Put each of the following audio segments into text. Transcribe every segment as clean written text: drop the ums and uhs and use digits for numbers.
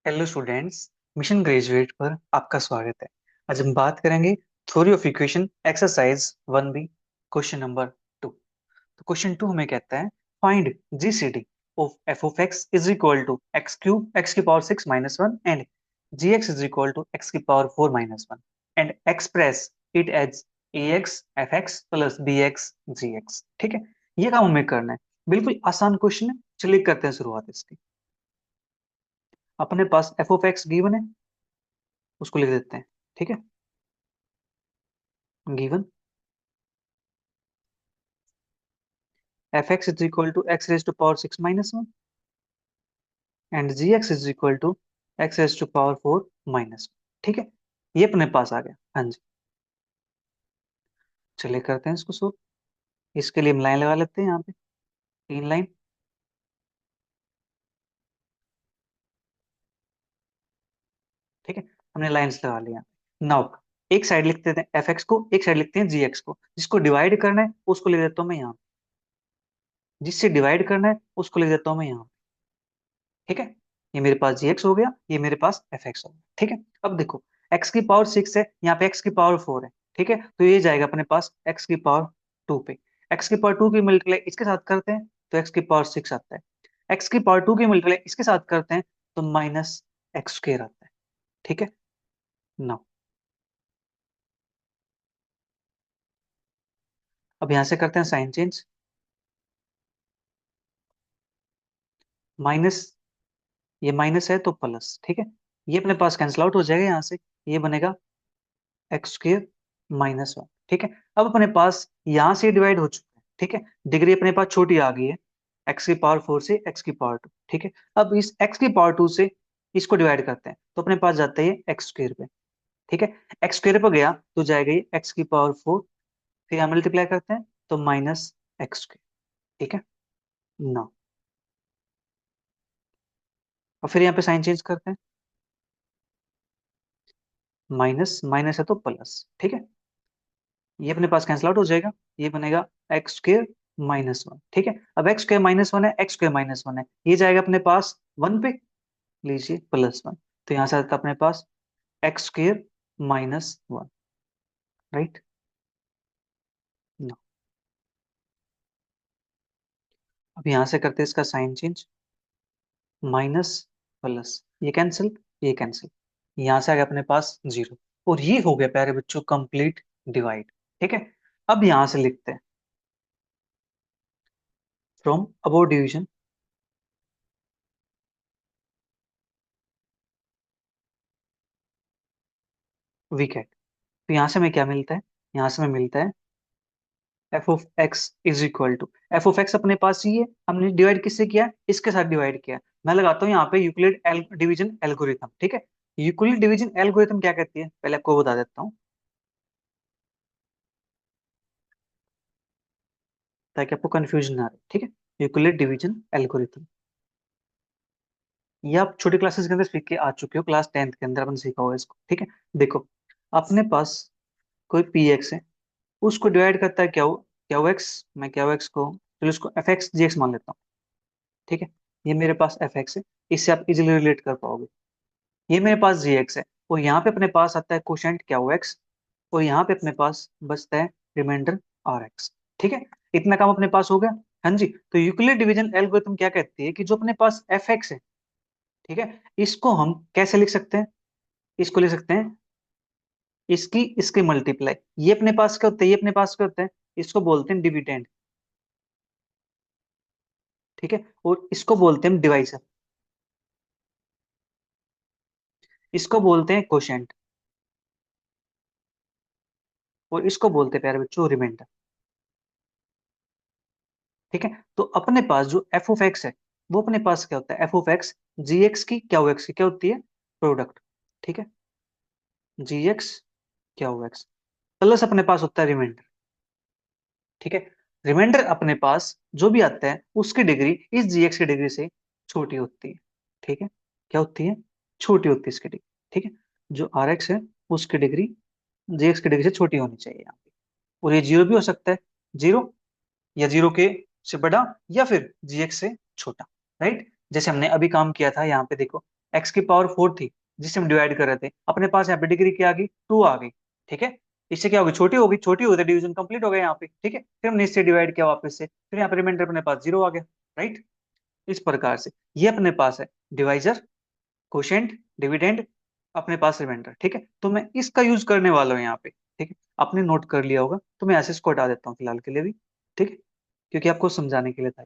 Hello students. Mission graduate पर आपका स्वागत है। आज हम बात करेंगे theory of equation exercise 1B, question number 2। तो क्वेश्चन 2 हमें कहता है find GCD of f of x is equal to x cube x की power 6 minus 1 and g x is equal to x की power 4 minus 1 and express it as a x f x plus b x g x. ठीक है, ये काम हमें करना है। बिल्कुल आसान क्वेश्चन है। चलिए करते हैं शुरुआत इसकी। अपने पास एफ ऑफ एक्स गिवन है, उसको लिख देते हैं। ठीक है, given f x is equal to x raise to power 6 minus 1 and g x is equal to x raise to power 4 minus 1। ठीक है, ये अपने पास आ गया। हाँ जी, चलिए करते हैं इसको सॉल्व। इसके लिए हम लाइन लगा लेते हैं यहाँ पे, 3 लाइन। ठीक है, हमने लाइंस लगा लिया। नाउ एक साइड लिखते हैं एफ एक्स को, एक साइड लिखते हैं जी एक्स को। जिसको डिवाइड करना है उसको लिख देता हूँ मैं यहाँ, जिससे डिवाइड करना है उसको लिख देता हूँ मैं यहाँ। ठीक है, ये मेरे पास जी एक्स हो गया, ये मेरे पास एफ एक्स हो गया। ठीक है, अब देखो एक्स की पावर 6 है, यहाँ पे एक्स की पावर 4 है। ठीक है, तो ये जाएगा अपने पास एक्स की पावर 2 पे। एक्स की पावर 2 की मल्टीप्लाई इसके साथ करते हैं तो एक्स की पावर 6 आता है। एक्स की पावर 2 की मल्टीप्लाई इसके साथ करते हैं तो माइनस एक्स स्क्र आता है। ठीक है, नाउ अब यहां से करते हैं साइन चेंज। माइनस, ये माइनस है तो प्लस। ठीक है, ये अपने पास कैंसिल आउट हो जाएगा यहाँ से। ये बनेगा एक्स स्क्र माइनस 1। ठीक है, अब अपने पास यहाँ से डिवाइड हो चुका है। ठीक है, डिग्री अपने पास छोटी आ गई है, एक्स की पावर 4 से एक्स की पावर 2। ठीक है, अब इस एक्स की पावर 2 से इसको डिवाइड करते हैं तो अपने पास जाता है ये एक्स स्क्र पे। ठीक है, एक्स स्क्र पे गया तो जाएगा ये एक्स की पावर 4, फिर यहाँ मल्टीप्लाई करते हैं तो माइनस एक्स स्क्र। ठीक है ना, और फिर यहाँ पे साइन चेंज करते हैं। माइनस माइनस है तो प्लस। ठीक है, ये अपने पास कैंसिल आउट हो जाएगा। ये बनेगा एक्स स्क्र माइनस 1। ठीक है, अब एक्स स्क्र माइनस 1 है, एक्स स्क्र माइनस 1 है, ये जाएगा अपने पास 1 पे, लीजिए +1। तो यहां से आता है अपने पास एक्स स्क्र माइनस 1। राइट ना, अब यहां से करते हैं इसका साइन चेंज। माइनस प्लस, ये कैंसिल, यहां से आ गया अपने पास 0। और ये हो गया प्यारे बच्चों कंप्लीट डिवाइड। ठीक है, अब यहां से लिखते हैं from above division we get. तो यहाँ से हमें क्या मिलता है, यहाँ से हमें मिलता है f of x is equal to, f of x अपने पास ही है, हमने डिवाइड किससे किया है, इसके साथ डिवाइड किया है। मैं लगाता हूँ यहाँ पे यूक्लिड एल डिवीजन एल्गोरिथम। ठीक है, यूक्लिड डिवीजन एल्गोरिथम क्या कहती है पहले आपको बता देता हूँ, ताकि आपको कंफ्यूजन ना रहे। ठीक है, यूक्लिड डिवीजन एल्गोरिथम, ये आप छोटी क्लासेस के अंदर सीख के आ चुके हो, क्लास 10th के अंदर अपन सीखा होगा इसको। ठीक है, देखो अपने पास कोई पी एक्स है, उसको डिवाइड करता है क्या हो, क्या हो एक्स, मैं क्या हो एक्स को, चलो इसको एफ एक्स जी एक्स मान लेता हूँ। ठीक है, ये मेरे पास एफ एक्स है, इससे आप इजिली रिलेट कर पाओगे। ये मेरे पास जी एक्स है, और यहाँ पे अपने पास आता है कोशेंट क्या हो एक्स, और यहाँ पे अपने पास बचता है रिमाइंडर आर एक्स। ठीक है, इतना काम अपने पास हो गया। हाँ जी, तो यूक्लिड डिवीजन एल्गोरिथम क्या कहती है कि जो अपने पास एफ एक्स है, ठीक है, इसको हम कैसे लिख सकते हैं, इसको लिख सकते हैं इसकी इसके मल्टीप्लाई। ये अपने पास क्या होता है, ये अपने पास क्या होता है, इसको बोलते हैं डिविडेंड। ठीक है, और इसको बोलते हैं डिवाइजर, इसको बोलते हैं कोशेंट, और इसको बोलते हैं प्यारे बच्चों रिमाइंडर। ठीक है, तो अपने पास जो एफ ऑफ एक्स है, वो अपने पास क्या होता है, f of x g x की क्या एक्स की क्या होती है, प्रोडक्ट। ठीक है, जी एक्स क्या एक्स प्लस अपने पास होता है रिमाइंडर। ठीक है, रिमाइंडर अपने पास जो भी आता है उसकी डिग्री इस जी एक्स की डिग्री से छोटी होती है। ठीक है, क्या होती है, छोटी होती है इसकी डिग्री। ठीक है, जो आर एक्स है उसकी डिग्री जी एक्स की डिग्री से छोटी होनी चाहिए यहाँ पे। और ये जीरो भी हो सकता है, जीरो या जीरो के से बड़ा, या फिर जी एक्स से छोटा। राइट, जैसे हमने अभी काम किया था यहाँ पे देखो, एक्स की पावर 4 थी जिससे हम डिवाइड कर रहे थे, अपने पास यहाँ पे डिग्री क्या आ गई, 2 आ गई। ठीक है, इससे क्या होगी, छोटी होगी, छोटी होगी तो डिवीजन कंप्लीट हो गया यहाँ पे। ठीक है, फिर हमने इससे डिवाइड किया वापस से, फिर यहाँ पे रिमाइंडर अपने पास 0 आ गया। राइट, इस प्रकार से ये अपने पास है डिवाइजर, कोशेंट, डिविडेंड, अपने पास रिमाइंडर। ठीक है, तो मैं इसका यूज करने वाला हूँ यहाँ पे। ठीक है, आपने नोट कर लिया होगा, तो मैं ऐसे इसको हटा देता हूँ फिलहाल के लिए भी। ठीक है, क्योंकि आपको समझाने के लिए था।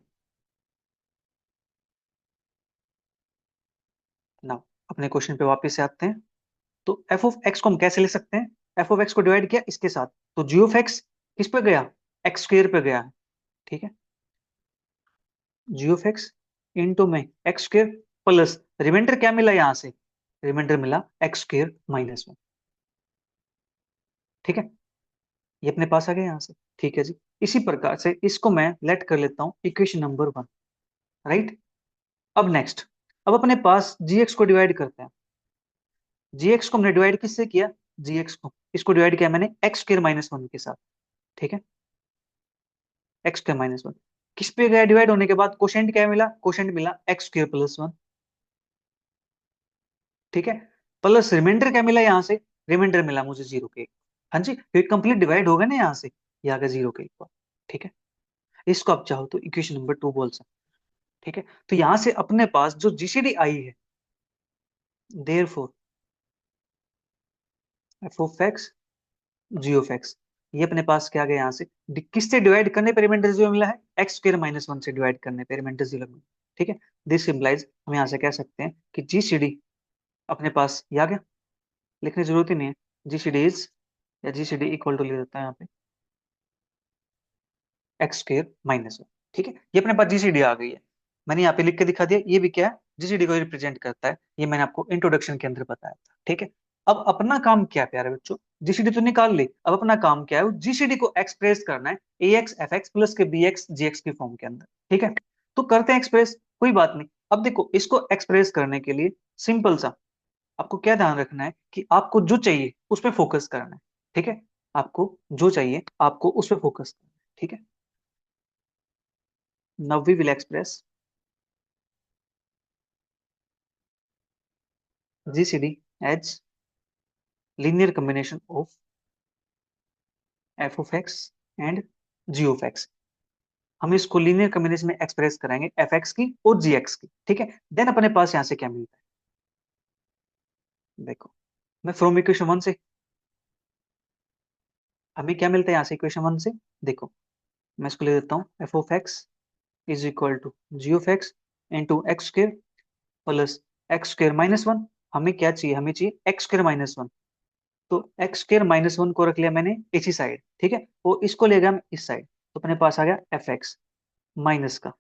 ना, अपने क्वेश्चन पे वापस से आते हैं। तो एफ ऑफ एक्स को हम कैसे ले सकते हैं, एफ ऑफ एक्स को डिवाइड किया इसके साथ, तो जी ऑफ एक्स किस पे गया, एक्स स्क्र पे गया है। ठीक है, जी ऑफ एक्स इंटू में एक्स स्क्र प्लस रिमाइंडर क्या मिला यहाँ से, रिमाइंडर मिला एक्स स्क्र माइनस 1। ठीक है, ये अपने पास आ गया यहाँ से। ठीक है जी, इसी प्रकार से इसको मैं लेट कर लेता हूँ इक्वेशन नंबर 1। राइट, अब नेक्स्ट, अब अपने पास जी एक्स को डिवाइड करते हैं। जी एक्स को हमने डिवाइड किससे किया, जी एक्स को इसको डिवाइड किया मैंने एक्स स्क्र माइनस 1 के साथ। ठीक है, एक्स स्क्र माइनस 1 किस पे गया डिवाइड होने के बाद, कोशेंट क्या मिला, कोशेंट मिला एक्स स्क्र प्लस 1। ठीक है, प्लस रिमाइंडर क्या मिला यहाँ से, रिमाइंडर मिला मुझे 0 के। हाँ जी, तो कंप्लीट डिवाइड हो गया ना यहाँ से, ये आ गया 0 के इक्वल। ठीक है, इसको आप चाहो तो इक्वेशन नंबर 2 बोल सकते। ठीक है, तो यहां से अपने पास जो जीसीडी आई है, therefore f of x, g of x, ये अपने पास क्या आ गया यहाँ से, किससे डिवाइड करने पे रिमाइंडर 0 मिला है, एक्स स्क्वायर माइनस 1 से डिवाइड करने पे रिमाइंडर 0 मिला। ठीक है, दिस इंप्लाइज हम यहाँ से कह सकते हैं कि जीसीडी अपने पास ये आ गया, लिखने की जरूरत ही नहीं है, जीसीडी इज, या जीसीडी इक्वल टू लिख देता है यहाँ पे एक्स स्क्वायर माइनस 1। ठीक है, ये अपने पास जीसीडी आ गई है, मैंने यहाँ पे लिख के दिखा दिया, ये भी क्या है, जीसीडी को रिप्रेजेंट करता है, ये मैंने आपको इंट्रोडक्शन के अंदर बताया था। ठीक है, अब अपना काम क्या है प्यारे बच्चों, जीसीडी तो निकाल ली, अब अपना काम क्या है, जीसीडी को एक्सप्रेस करना है ए एक्स एफ एक्स प्लस के बी एक्स जी एक्स की फॉर्म के अंदर। ठीक है, तो करते हैं एक्सप्रेस, कोई बात नहीं। अब देखो, इसको एक्सप्रेस करने के लिए सिंपल सा आपको क्या ध्यान रखना है कि आपको जो चाहिए उस पर फोकस करना है। ठीक है, आपको जो चाहिए आपको उस पर फोकस करना है। ठीक है, now we will express GCD as linear combination of f of x and g of x। हम इसको लीनियर कॉम्बिनेशन में एक्सप्रेस कराएंगे एफ एक्स की और जी एक्स की। ठीक है, देन अपने पास यहां से क्या मिलता है, देखो मैं फ्रॉम इक्वेशन 1 से, हमें क्या मिलता है यहाँ से इक्वेशन 1 से, देखो मैं इसको ले देता हूँ, f of x is equal to g of x into x square plus x square minus 1। हमें क्या चाहिए, हमें चाहिए एक्स स्क्र माइनस 1, तो एक्स स्क्र माइनस 1 को रख लिया मैंने इसी साइड। ठीक है, और इसको ले गया हम इस साइड, तो अपने पास आ गया एफ एक्स माइनस का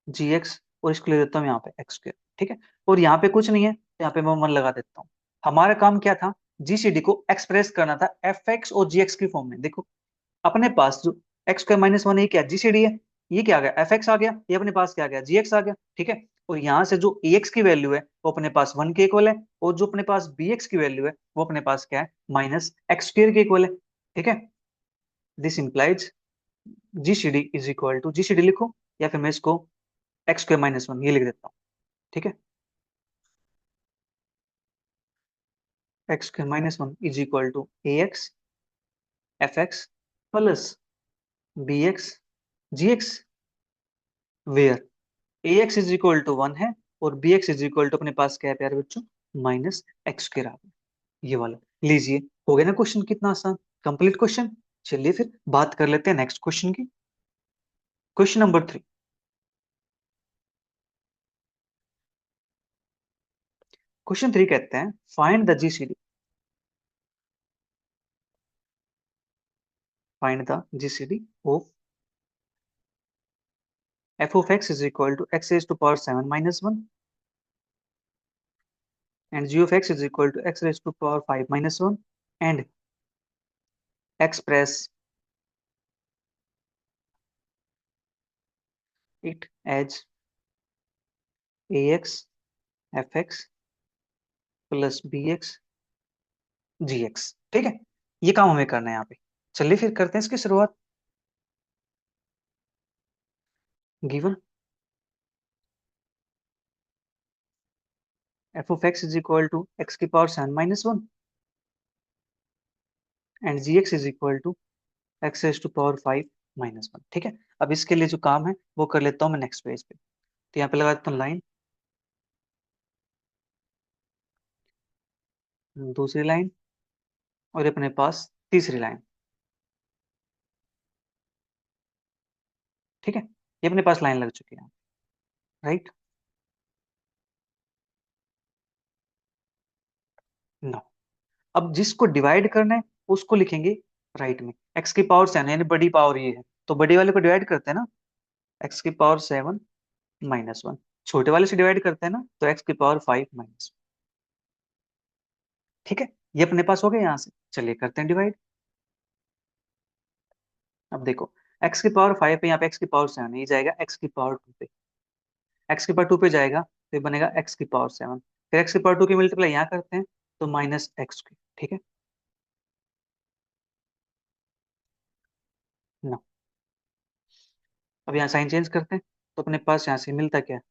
जी एक्स, और इसको ले देता हूँ यहाँ पे एक्स स्क्र। ठीक है, और यहाँ पे कुछ नहीं है, तो यहाँ पे मैं 1 लगा देता हूँ। हमारा काम क्या था, जीसीडी को एक्सप्रेस करना था एफ एक्स और जी एक्स की फॉर्म में। देखो अपने पास जो एक्स स्क्र माइनस 1 ये क्या जीसीडी है, ये क्या आ गया, एफ एक्स आ गया, ये अपने पास क्या आ गया, जी एक्स आ गया। ठीक है, और यहाँ से जो ए एक्स की वैल्यू है वो अपने पास 1 के इक्वल है, और जो अपने पास बी एक्स की वैल्यू है वो अपने पास क्या है, माइनस एक्स स्क्र के इक्वल है। ठीक है, this implies GCD is equal to, GCD लिखो या फिर मैं इसको एक्स स्क्र माइनस 1 ये लिख देता हूँ। ठीक है, x square minus 1 is equal to a x f x plus b x g x, where a x is equal to 1 है और b x is equal to अपने पास क्या है प्यारे बच्चों, माइनस एक्स स्क्र आ गया, ये वाला। लीजिए, हो गया ना क्वेश्चन कितना आसान, कंप्लीट क्वेश्चन। चलिए फिर बात कर लेते हैं नेक्स्ट क्वेश्चन की, क्वेश्चन नंबर 3। क्वेश्चन 3 कहते हैं find the GCD, find the GCD of f of x is equal to x raised to power 7 minus 1 and g of x is equal to x raised to power 5 minus 1 and express it as ax fx plus bx gx। ठीक है, ये काम हमें करना है यहाँ पे। चलिए फिर करते हैं इसकी शुरुआत। Given f of x is equal to x की पावर 7 - 1 and g x is equal to x as to power 5 - 1। ठीक है, अब इसके लिए जो काम है वो कर लेता हूँ मैं नेक्स्ट पेज पे। तो यहाँ पे लगा देता हूँ लाइन, दूसरी लाइन, और ये अपने पास तीसरी लाइन। ठीक है, ये अपने पास लाइन लग चुकी है, राइट। नो, अब जिसको डिवाइड करना है उसको लिखेंगे राइट में। एक्स की पावर 7 यानी बड़ी पावर ये है, तो बड़ी वाले को डिवाइड करते हैं ना, एक्स की पावर 7 - 1। छोटे वाले से डिवाइड करते हैं ना, तो एक्स की पावर 5 - 1। ठीक है, ये अपने पास हो गया यहाँ से। चलिए करते हैं डिवाइड। अब देखो, एक्स की पावर 5 पे, यहाँ पे एक्स की पावर 7 है, ये जाएगा एक्स की पावर 2 पे। एक्स की पावर 2 पे जाएगा तो ये बनेगा एक्स की पावर 7। फिर एक्स की पावर 2 की मल्टीप्लाई यहाँ करते हैं तो माइनस एक्स की। ठीक है ना, अब यहाँ साइन चेंज करते हैं तो अपने पास यहाँ से मिलता क्या है,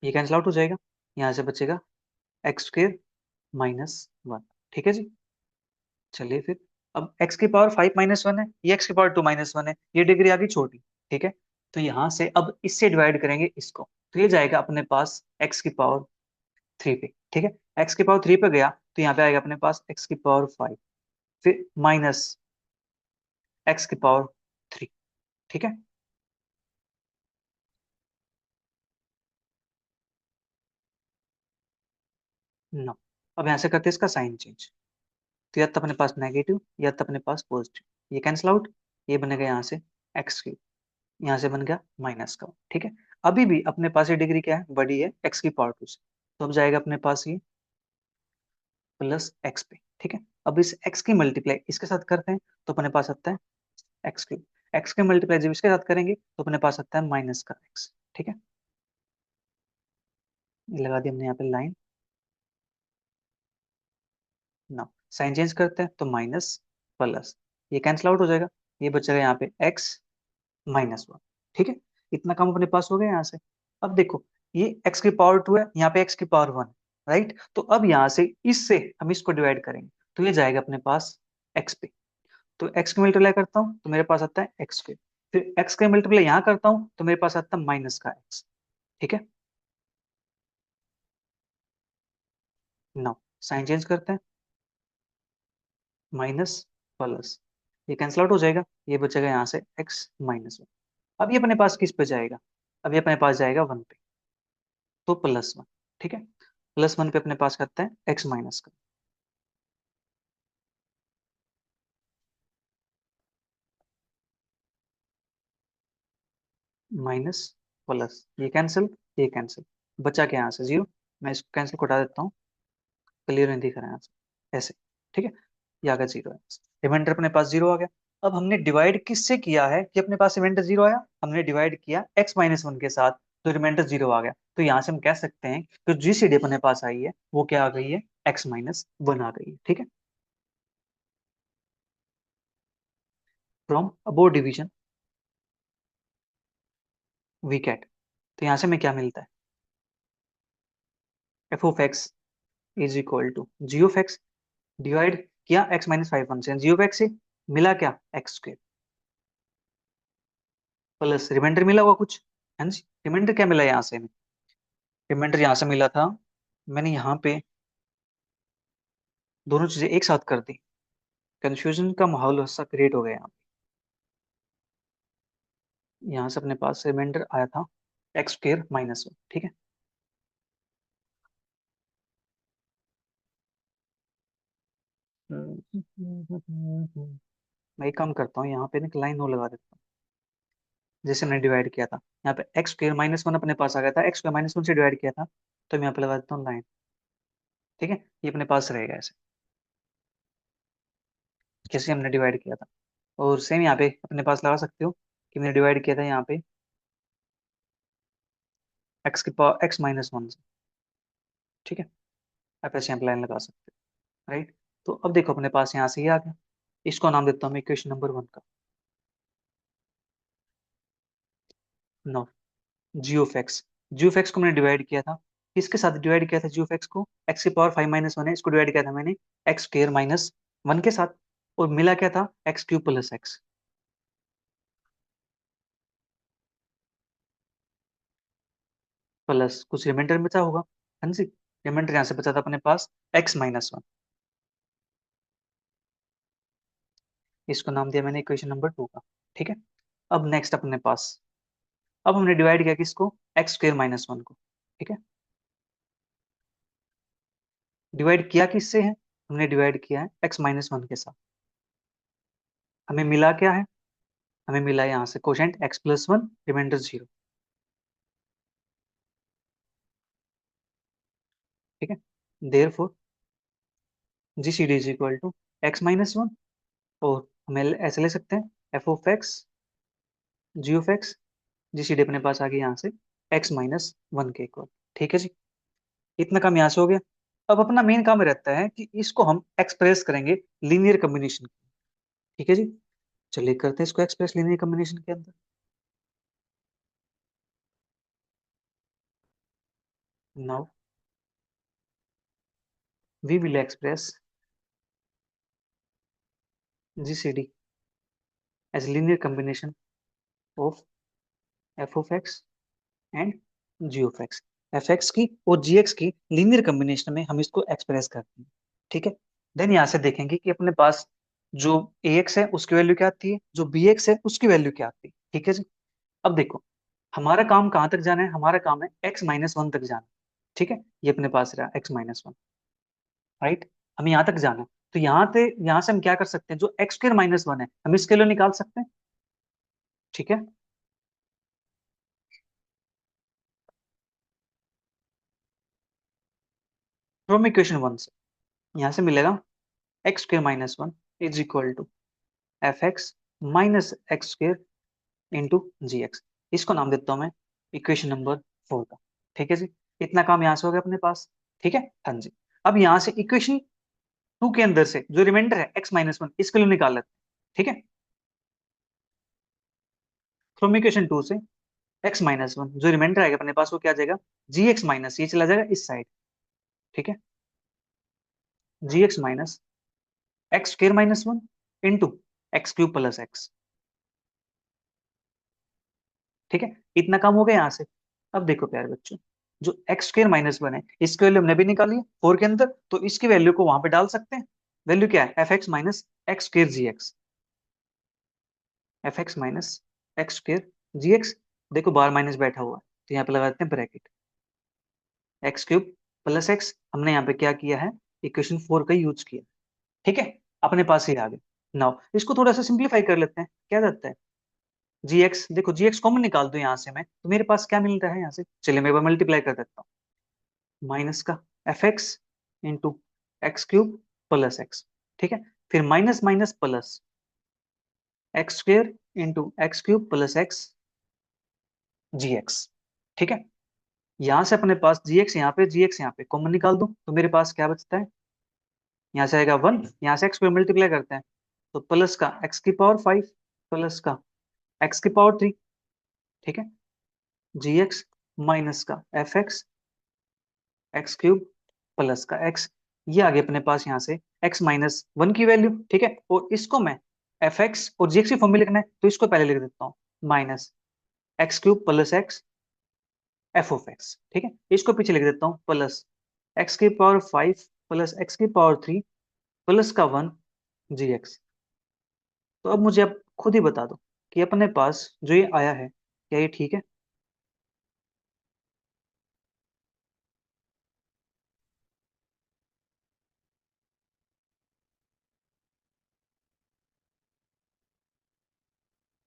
ये कैंसिल आउट हो जाएगा। यहाँ से बचेगा x² - 1। ठीक है जी। चलिए फिर, अब x की पावर 5 - 1 है, ये x की पावर 2 - 1 है, ये डिग्री आ गई छोटी। ठीक है, तो यहाँ से अब इससे डिवाइड करेंगे इसको, तो ये जाएगा अपने पास x की पावर 3 पे। ठीक है, x की पावर 3 पे गया तो यहाँ पे आएगा अपने पास x की पावर 5, फिर माइनस x की पावर 3। ठीक है, नो, अब यहाँ से करते हैं इसका साइन चेंज। तो या तो अपने पास नेगेटिव या तो अपने पास पॉजिटिव, ये कैंसिल आउट, ये बनेगा यहाँ से x3, यहाँ से बन गया माइनस का। ठीक है, अभी भी अपने पास ये डिग्री क्या है, बड़ी है एक्स की पावर 2 से, तो अब जाएगा अपने पास ये प्लस एक्स पे। ठीक है, अब इस एक्स की मल्टीप्लाई इसके साथ करते हैं तो अपने पास आता है x3। एक्स की मल्टीप्लाई जब इसके साथ करेंगे तो अपने पास आता है माइनस का एक्स। ठीक है, ये लगा दी हमने यहाँ पे लाइन। ना, साइन चेंज करते हैं तो माइनस प्लस, ये कैंसिल आउट हो जाएगा, ये बचेगा यहाँ पे x - 1। ठीक है, इतना काम अपने पास हो गया यहाँ से। अब देखो, ये x की पावर 2 है, यहाँ पे x की पावर 1, राइट। तो अब यहाँ से इससे हम इसको डिवाइड करेंगे तो ये जाएगा अपने पास x पे। तो x की मल्टीप्लाई करता हूँ तो मेरे पास आता है x पे, फिर x का मल्टीप्लाई यहाँ करता हूँ तो मेरे पास आता है माइनस का x। ठीक है, नाउ साइन चेंज करते हैं, माइनस प्लस, ये कैंसिल आउट हो जाएगा, ये बचेगा यहाँ से x - 1। अब ये अपने पास किस पे जाएगा, अब ये अपने पास जाएगा 1 पे, तो +1। ठीक है, +1 पे अपने पास करते हैं x माइनस का, माइनस प्लस, ये कैंसिल, बचा क्या यहाँ से 0। मैं इसको कैंसिल को हटा देता हूँ, क्लियर नहीं दिख रहा है यहाँ से, ऐसे। ठीक है, ये आ गया 0 है, रिमाइंडर अपने पास 0 आ गया। अब हमने डिवाइड किससे किया है कि अपने पास रिमाइंडर 0 आया, हमने डिवाइड किया x - 1 के साथ, तो रिमाइंडर 0 आ गया। तो यहाँ से हम कह सकते हैं कि जीसीडी अपने पास आई है वो क्या आ गई है, x - 1 आ गई है। ठीक है, from above division we get, तो यहाँ से हमें क्या मिलता है, f of x is equal to g of x, divide किया x - 5 से, जी ऑफ एक्स से मिला क्या x², प्लस रिमाइंडर मिला हुआ कुछ। हाँ जी, रिमाइंडर क्या मिला यहाँ से हमें, रिमाइंडर यहाँ से मिला था, मैंने यहाँ पे दोनों चीजें एक साथ कर दी, कंफ्यूजन का माहौल ऐसा क्रिएट हो गया यहाँ से अपने पास रिमाइंडर आया था x² - 1। ठीक है, मैं एक काम करता हूँ, यहाँ पे ना एक लाइन और लगा देता हूँ, जैसे मैंने डिवाइड किया था, यहाँ पे x² - 1 अपने पास आ गया था, x² - 1 से डिवाइड किया था, तो मैं यहाँ पे लगा देता हूँ लाइन। ठीक है, ये अपने पास रहेगा ऐसे, जैसे हमने डिवाइड किया था। और सेम यहाँ पे अपने पास लगा सकते हो कि मैंने डिवाइड किया था यहाँ पे x - 1 से। ठीक है, आप ऐसे यहाँ पे लाइन लगा सकते हो, राइट। तो अब देखो अपने पास यहाँ से ये आ गया, इसको नाम देता हूँ मैं इक्वेशन नंबर 1 का। No, g of x. G of x को मैंने डिवाइड किया था, किसके साथ डिवाइड किया था जी ऑफ एक्स को? एक्स की पावर 5 - 1 है, इसको डिवाइड किया था मैंने एक्स स्क्र -1 के साथ, और मिला क्या था? X cube plus x. Plus कुछ रिमाइंडर बचा होगा। हाँ जी, रिमाइंडर यहाँ से बचा था अपने पास x - 1। इसको नाम दिया मैंने इक्वेशन नंबर 2 का। ठीक है। अब नेक्स्ट अपने पास, अब हमने डिवाइड किया किसको? x² - 1 को। ठीक है। डिवाइड किया किससे है? हमने डिवाइड किया है x - 1 के साथ। हमें मिला क्या है? हमें मिला यहाँ से कोशेंट x+1, रिमाइंडर 0। ठीक है। Therefore GCD is equal to x - 1, और हम ऐसे ले सकते हैं f of x g of x. GCD अपने पास आ गई यहाँ से x - 1 के इक्वल। ठीक है जी। इतना काम यहाँ से हो गया। अब अपना मेन काम रहता है कि इसको हम एक्सप्रेस करेंगे लीनियर कम्बिनेशन। ठीक है जी। चलिए करते हैं इसको एक्सप्रेस लीनियर कम्बिनेशन के अंदर। Now we will express GCD as linear combination of f of x and g of x. F x की और जी एक्स की लीनियर कम्बिनेशन में हम इसको एक्सप्रेस करते हैं। ठीक है। देन यहाँ से देखेंगे कि अपने पास जो ए एक्स है उसकी वैल्यू क्या आती है, जो बी एक्स है उसकी वैल्यू क्या आती है। ठीक है जी। अब देखो, हमारा काम कहाँ तक जाना है? हमारा काम है x - 1 तक जाना। ठीक है। ये अपने पास रहा x - 1। राइट। हमें यहाँ तक जाना है। तो यहाँ से हम क्या कर सकते हैं? जो x² - 1 है हम इसके लिए निकाल सकते हैं। ठीक है। फ्रॉम इक्वेशन 1 से यहाँ से मिलेगा x² - 1 is equal to f x minus x square into g x. इसको नाम देता हूं मैं इक्वेशन नंबर 4 का। ठीक है जी। इतना काम यहाँ से हो गया अपने पास। ठीक है। हाँ जी। अब यहाँ से इक्वेशन 2 के अंदर से जो रिमाइंडर है x - 1 इसके लिए निकाल लेते हैं। ठीक है। फ्रॉम इक्वेशन 2 से x - 1 जो रिमाइंडर आएगा अपने पास वो क्या आ जाएगा? जी एक्स माइनस, ये चला जाएगा इस साइड। ठीक है। G x minus x² - 1 into x cube plus x. ठीक है। इतना काम हो गया यहाँ से। अब देखो प्यारे बच्चों, जो x² - 1 है इसकी वैल्यू हमने भी निकाली है 4 के अंदर, तो इसकी वैल्यू को वहां पे डाल सकते हैं। वैल्यू क्या है? F x minus x square g x. F x minus x square g x. देखो बार माइनस बैठा हुआ है, तो यहाँ पे लगा देते हैं bracket. X cube plus x, हमने यहाँ पे क्या किया है? इक्वेशन 4 का यूज किया। ठीक है। अपने पास ही आ गए। नाउ इसको थोड़ा सा सिंप्लीफाई कर लेते हैं, क्या जाता है? जी एक्स, देखो जी एक्स कॉमन निकाल दो यहाँ से मैं, तो मेरे पास क्या मिल रहा है यहाँ से? चलिए मैं एक बार मल्टीप्लाई कर देता हूँ। माइनस का f x into x cube plus x. ठीक है। फिर minus minus plus x square into x cube plus x g x. ठीक है। यहाँ से अपने पास जी एक्स यहाँ पे, जी एक्स यहाँ पे कॉमन निकाल दो, तो मेरे पास क्या बचता है? यहाँ से आएगा 1, यहाँ से एक्स को मल्टीप्लाई करते हैं, तो प्लस का एक्स की पावर 5 प्लस का एक्स की पावर 3। ठीक है। जी एक्स माइनस का f x x cube plus का एक्स। ये आ गया अपने पास यहाँ से x - 1 की वैल्यू। ठीक है। और इसको मैं एफ एक्स और जी एक्स की फॉर्म में लिखना है, तो इसको पहले लिख देता हूँ minus x cube plus x F of x. ठीक है। इसको पीछे लिख देता हूँ प्लस एक्स की पावर 5 प्लस एक्स की पावर 3 प्लस का 1 जी एक्स। तो अब मुझे आप खुद ही बता दो कि अपने पास जो ये आया है क्या ये ठीक है?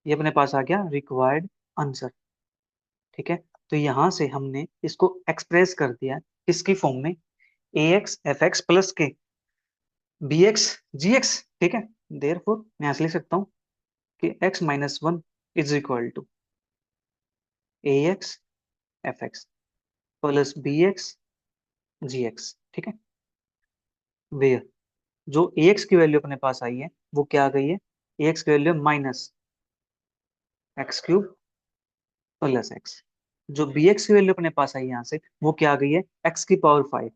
ये अपने पास आ गया रिक्वायर्ड आंसर। ठीक है। तो यहां से हमने इसको एक्सप्रेस कर दिया किसकी फॉर्म में? ए एक्स एफ एक्स प्लस के बी एक्स जी एक्स। ठीक है। देयरफॉर मैं यहाँ से लिख सकता हूँ कि x - 1 is equal to a x f x plus b x g x. ठीक है। वेयर जो ए एक्स की वैल्यू अपने पास आई है वो क्या आ गई है? ए एक्स की value minus x cube plus x. जो बी एक्स की वैल्यू अपने पास आई यहाँ से, वो क्या आ गई है, x⁵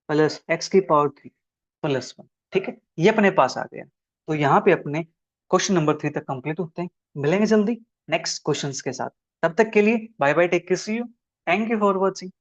प्लस x⁵ प्लस 1। ठीक है, ये अपने पास आ गया। तो यहाँ पे अपने क्वेश्चन नंबर 3 तक कंप्लीट होते हैं। मिलेंगे जल्दी नेक्स्ट क्वेश्चंस के साथ। तब तक के लिए bye bye, take care, see you, thank you for watching.